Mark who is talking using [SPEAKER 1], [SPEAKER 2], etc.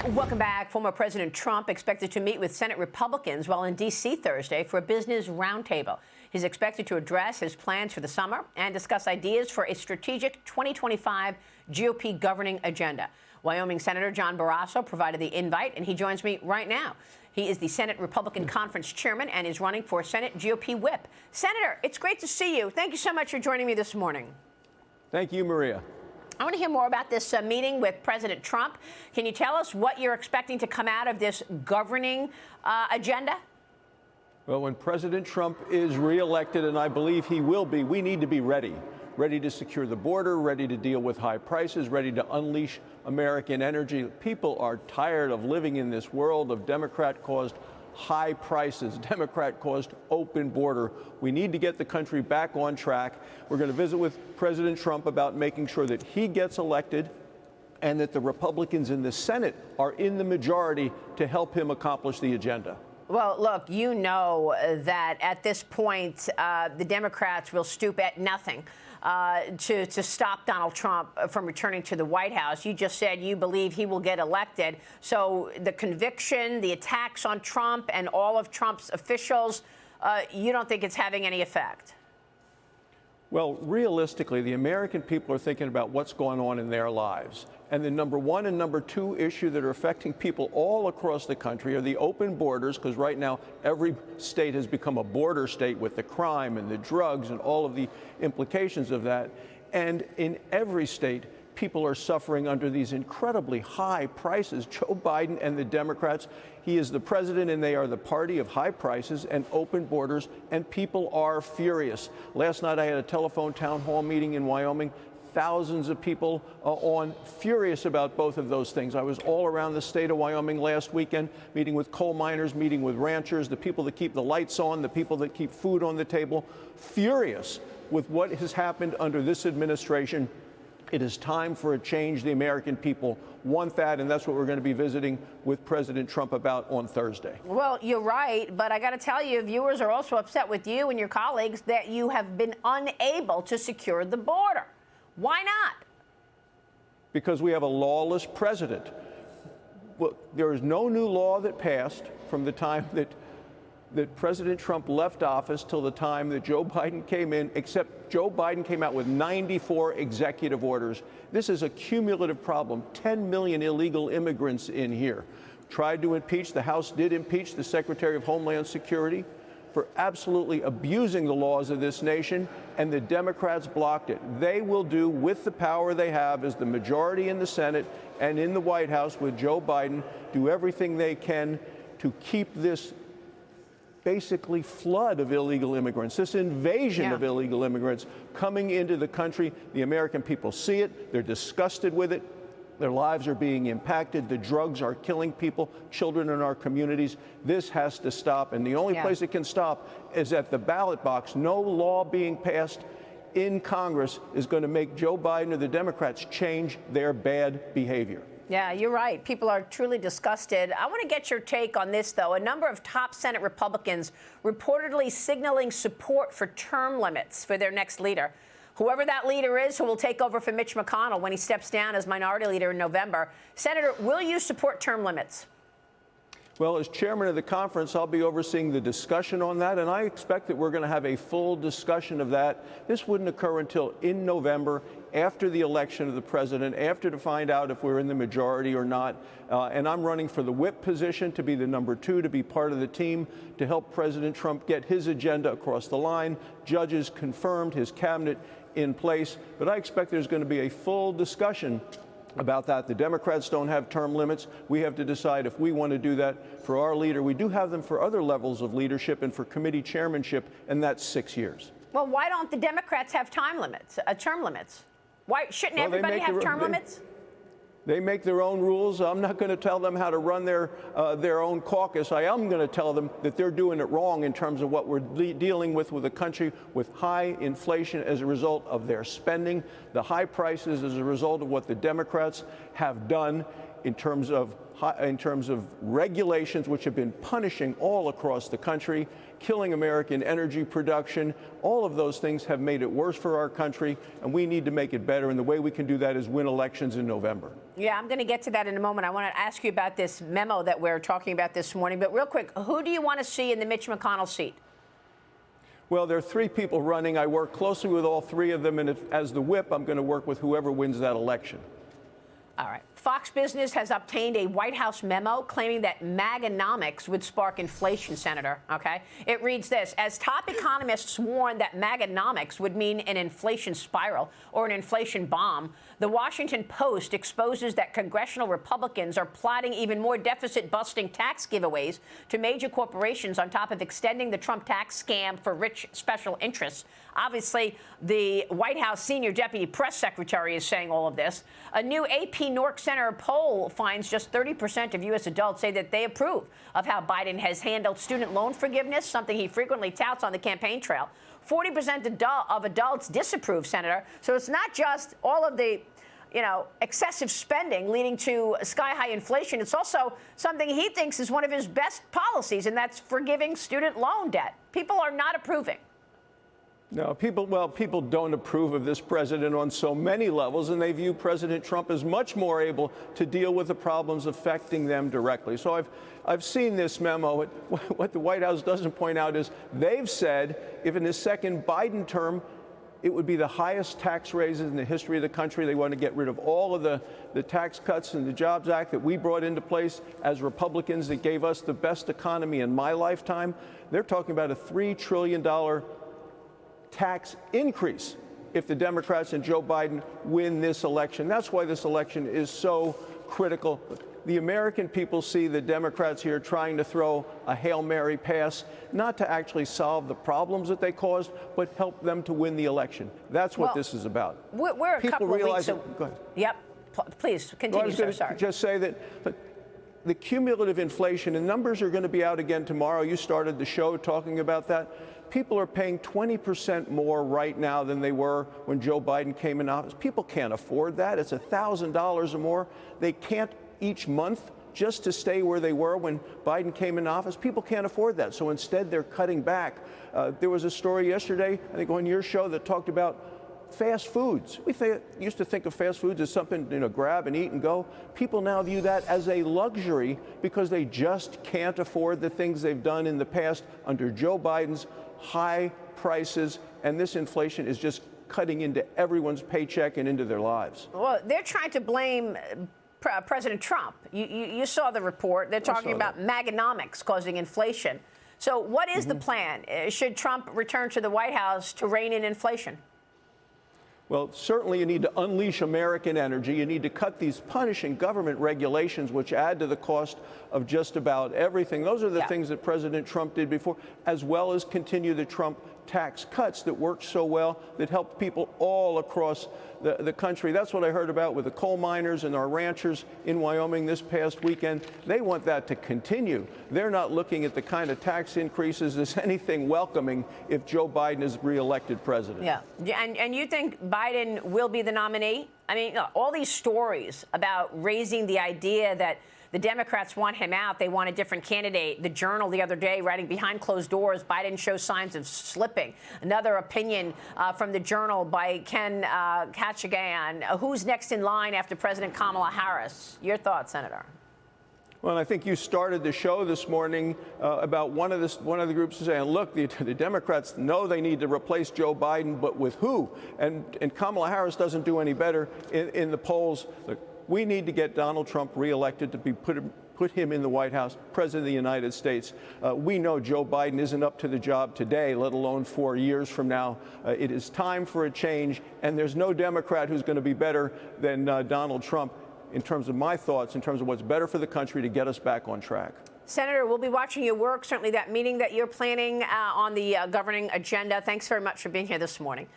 [SPEAKER 1] Welcome back. Former President Trump expected to meet with Senate Republicans while in D.C. Thursday for a business roundtable. He's expected to address his plans for the summer and discuss ideas for a strategic 2025 GOP governing agenda. Wyoming Senator John Barrasso provided the invite, and he joins me right now. He is the Senate Republican Conference Chairman and is running for Senate GOP Whip. Senator, it's great to see you. Thank you so much for joining me this morning.
[SPEAKER 2] Thank you, Maria.
[SPEAKER 1] I want to hear more about this meeting with President Trump. Can you tell us what you're expecting to come out of this governing agenda?
[SPEAKER 2] Well, when President Trump is reelected, and I believe he will be, we need to be ready. Ready to secure the border, ready to deal with high prices, ready to unleash American energy. People are tired of living in this world of Democrat-caused high prices, Democrat-caused open border. We need to get the country back on track. We're going to visit with President Trump about making sure that he gets elected and that the Republicans in the Senate are in the majority to help him accomplish the agenda.
[SPEAKER 1] Well, look, you know that at this point, the Democrats will stoop at nothing to stop Donald Trump from returning to the White House. You just said you believe he will get elected. So the conviction, the attacks on Trump and all of Trump's officials, you don't think it's having any effect?
[SPEAKER 2] Well, realistically, the American people are thinking about what's going on in their lives. And the number one and number two issue that are affecting people all across the country are the open borders, because right now every state has become a border state with the crime and the drugs and all of the implications of that. And in every state, people are suffering under these incredibly high prices. Joe Biden and the Democrats, he is the president and they are the party of high prices and open borders, and people are furious. Last night I had a telephone town hall meeting in Wyoming. Thousands of people on furious about both of those things. I was all around the state of Wyoming last weekend, meeting with coal miners, meeting with ranchers, the people that keep the lights on, the people that keep food on the table, furious with what has happened under this administration. It is time for a change. The American people want that, and that's what we're going to be visiting with President Trump about on Thursday.
[SPEAKER 1] Well, you're right, but I got to tell you, viewers are also upset with you and your colleagues that you have been unable to secure the border. Why not?
[SPEAKER 2] Because we have a lawless president. Well, there is no new law that passed from the time that President Trump left office till the time that Joe Biden came in, except Joe Biden came out with 94 executive orders. This is a cumulative problem. 10 million illegal immigrants in here. Tried to impeach, the House did impeach the Secretary of Homeland Security for absolutely abusing the laws of this nation, and the Democrats blocked it. They will do, with the power they have as the majority in the Senate and in the White House with Joe Biden, do everything they can to keep this basically flood of illegal immigrants, this invasion of illegal immigrants coming into the country. The American people see it. They're disgusted with it. Their lives are being impacted. The drugs are killing people, children in our communities. This has to stop. And the only place it can stop is at the ballot box. No law being passed in Congress is going to make Joe Biden or the Democrats change their bad behavior.
[SPEAKER 1] Yeah, you're right. People are truly disgusted. I want to get your take on this, though. A number of top Senate Republicans reportedly signaling support for term limits for their next leader. Whoever that leader is who will take over for Mitch McConnell when he steps down as minority leader in November. Senator, will you support term limits?
[SPEAKER 2] Well, as chairman of the conference, I'll be overseeing the discussion on that, and I expect that we're going to have a full discussion of that. This wouldn't occur until in November, after the election of the president, after to find out if we're in the majority or not. And I'm running for the whip position, to be the number two, to be part of the team to help President Trump get his agenda across the line. Judges confirmed, his cabinet in place, but I expect there's going to be a full discussion about that. The Democrats don't have term limits. We have to decide if we want to do that for our leader. We do have them for other levels of leadership and for committee chairmanship, and that's 6 years.
[SPEAKER 1] Well, why don't the Democrats have time limits, term limits? Why shouldn't everybody have term limits?
[SPEAKER 2] They make their own rules. I'm not going to tell them how to run their own caucus. I am going to tell them that they're doing it wrong in terms of what we're dealing with a country with high inflation as a result of their spending, the high prices as a result of what the Democrats have done. in terms of regulations which have been punishing all across the country, killing American energy production. All of those things have made it worse for our country, and we need to make it better. And the way we can do that is win elections in November.
[SPEAKER 1] Yeah, I'm going to get to that in a moment. I want to ask you about this memo that we're talking about this morning. But real quick, who do you want to see in the Mitch McConnell seat?
[SPEAKER 2] Well, there are three people running. I work closely with all three of them, and as the whip, I'm going to work with whoever wins that election.
[SPEAKER 1] All right. Fox Business has obtained a White House memo claiming that MAGAnomics would spark inflation, Senator. Okay? It reads this: as top economists warned that MAGAnomics would mean an inflation spiral or an inflation bomb, the Washington Post exposes that congressional Republicans are plotting even more deficit-busting tax giveaways to major corporations on top of extending the Trump tax scam for rich special interests. Obviously, the White House senior deputy press secretary is saying all of this. A new AP Norc Center poll finds just 30% of U.S. adults say that they approve of how Biden has handled student loan forgiveness, something he frequently touts on the campaign trail. 40% of adults disapprove, Senator. So it's not just all of the, excessive spending leading to sky-high inflation. It's also something he thinks is one of his best policies, and that's forgiving student loan debt. People are not approving.
[SPEAKER 2] No, people don't approve of this president on so many levels, and they view President Trump as much more able to deal with the problems affecting them directly. So I've seen this memo. What the White House doesn't point out is they've said if in his second Biden term, it would be the highest tax raises in the history of the country. They want to get rid of all of the tax cuts in the Jobs Act that we brought into place as Republicans that gave us the best economy in my lifetime. They're talking about a $3 trillion tax increase if the Democrats and Joe Biden win this election. That's why this election is so critical. The American people see the Democrats here trying to throw a Hail Mary pass, not to actually solve the problems that they caused, but help them to win the election. That's what this is about.
[SPEAKER 1] We're a couple of weeks.
[SPEAKER 2] Go ahead.
[SPEAKER 1] Yep. Please continue, sir. Sorry.
[SPEAKER 2] Just say that the cumulative inflation, and numbers are going to be out again tomorrow. You started the show talking about that. People are paying 20% more right now than they were when Joe Biden came in office. People can't afford that. It's $1,000 or more. They can't each month just to stay where they were when Biden came in office. People can't afford that. So instead, they're cutting back. There was a story yesterday, I think on your show, that talked about fast foods. We used to think of fast foods as something, grab and eat and go. People now view that as a luxury because they just can't afford the things they've done in the past under Joe Biden's high prices, and this inflation is just cutting into everyone's paycheck and into their lives.
[SPEAKER 1] Well, they're trying to blame President Trump. You saw the report. They're talking about MAGAnomics causing inflation. So what is the plan? Should Trump return to the White House to rein in inflation?
[SPEAKER 2] Well, certainly you need to unleash American energy. You need to cut these punishing government regulations, which add to the cost of just about everything. Those are the things that President Trump did before, as well as continue the Trump tax cuts that worked so well, that helped people all across the country. That's what I heard about with the coal miners and our ranchers in Wyoming this past weekend. They want that to continue. They're not looking at the kind of tax increases as anything welcoming if Joe Biden is reelected president.
[SPEAKER 1] Yeah. And you think Biden will be the nominee? I mean, all these stories about raising the idea that the Democrats want him out. They want a different candidate. The Journal the other day writing behind closed doors, Biden shows signs of slipping. Another opinion from the Journal by Ken Kachigan. Who's next in line after President Kamala Harris? Your thoughts, Senator?
[SPEAKER 2] Well, I think you started the show this morning about one of the groups saying, look, the Democrats know they need to replace Joe Biden, but with who? And Kamala Harris doesn't do any better in the polls. Look, we need to get Donald Trump reelected to be put him in the White House, President of the United States. We know Joe Biden isn't up to the job today, let alone 4 years from now. It is time for a change, and there's no Democrat who's going to be better than Donald Trump in terms of my thoughts, in terms of what's better for the country to get us back on track.
[SPEAKER 1] Senator, we'll be watching your work, certainly that meeting that you're planning on the governing agenda. Thanks very much for being here this morning.